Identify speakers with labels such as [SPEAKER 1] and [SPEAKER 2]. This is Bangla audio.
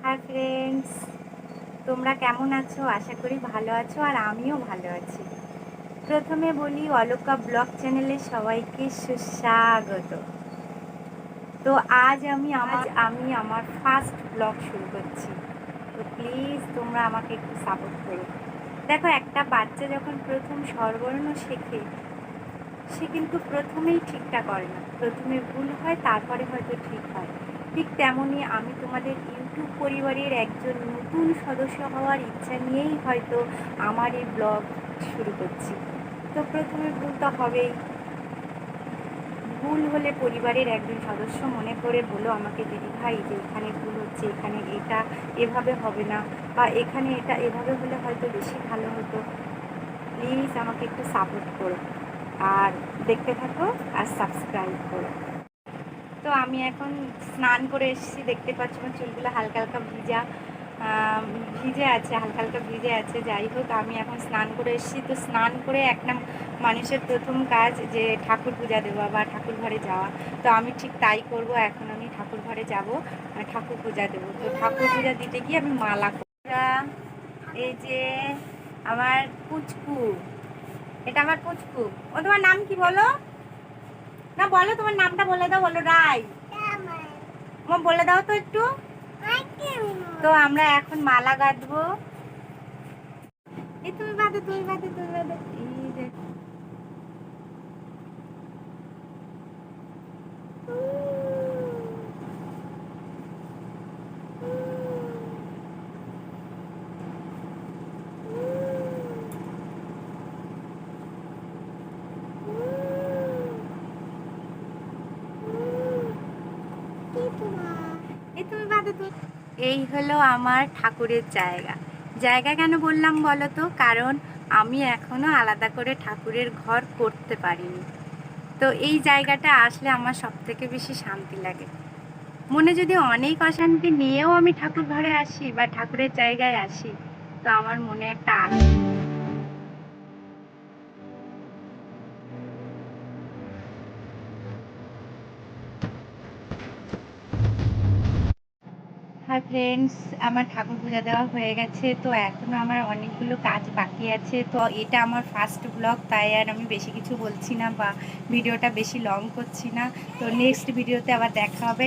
[SPEAKER 1] হাই ফ্রেন্ডস, তোমরা কেমন আছো? আশা করি ভালো আছো আর আমিও ভালো আছি। প্রথমে বলি অলকা ব্লগ চ্যানেলে সবাইকে সুস্বাগত। তো আজ আমি আমার ফার্স্ট ব্লগ শুরু করছি। তো প্লিজ তোমরা আমাকে একটু সাপোর্ট করো। দেখো, একটা বাচ্চা যখন প্রথম স্বরবর্ণ শেখে সে কিন্তু প্রথমেই ঠিকঠাক করে না, প্রথমে ভুল হয়, তারপরে হয়তো ঠিক হয়। ঠিক তেমনই আমি তোমাদের ইউটিউব পরিবারের একজন নতুন সদস্য হওয়ার ইচ্ছা নিয়েই হয়তো আমার এই ব্লগ শুরু করছি। তো প্রথমে ভুল তো হবেই। ভুল হলে পরিবারের একজন সদস্য মনে করে বলো আমাকে, দিদি ভাই যে এখানে ভুল হচ্ছে, এখানে এটা এভাবে হবে না, বা এখানে এটা এভাবে হলে হয়তো বেশি ভালো হতো। প্লিজ আমাকে একটু সাপোর্ট করো আর দেখতে থাকো আর সাবস্ক্রাইব করো। তো আমি এখন স্নান করে এসেছি, দেখতে পাচ্ছ আমার চুলগুলো হালকা হালকা ভিজে আছে, হালকা হালকা ভিজে আছে। যাই হোক, আমি এখন স্নান করে এসেছি। তো স্নান করে একটা মানুষের প্রথম কাজ যে ঠাকুর পূজা দেওয়া বা ঠাকুর ঘরে যাওয়া। তো আমি ঠিক তাই করব। এখন আমি ঠাকুর ঘরে যাব, ঠাকুর পূজা দেবো। তো ঠাকুর পূজা দিতে গিয়ে আমি মালা করব। এই যে আমার পুচকু, এটা আমার পুচকু। ও তোমার নাম কি বলো? না বলো, তোমার নামটা বলে দাও। বলো রাই। বলে দাও তো একটু। তো আমরা এখন মালা গাঁথবো। এই তুমি বাঁধো, তুমি বাঁধো, তুমি বাঁধো। এই দেখো, এই তুমি বাঁধো তো। এই হলো আমার ঠাকুরের জায়গা। জায়গা কেন বললাম বলো তো? কারণ আমি এখনো আলাদা করে ঠাকুরের ঘর করতে পারিনি। তো এই জায়গাটা আসলে আমার সব থেকে বেশি শান্তি লাগে। মনে যদি অনেক অশান্তি নিয়েও আমি ঠাকুর ঘরে আসি বা ঠাকুরের জায়গায় আসি, তো আমার মনে একটা হাই ফ্রেন্ডস, আমার ঠাকুর পূজা দেওয়া হয়ে গেছে। তো এখনও আমার অনেকগুলো কাজ বাকি আছে। তো এটা আমার ফার্স্ট ব্লগ, তাই আর আমি বেশি কিছু বলছি না বা ভিডিওটা বেশি লং করছি না। তো নেক্সট ভিডিওতে আবার দেখা হবে।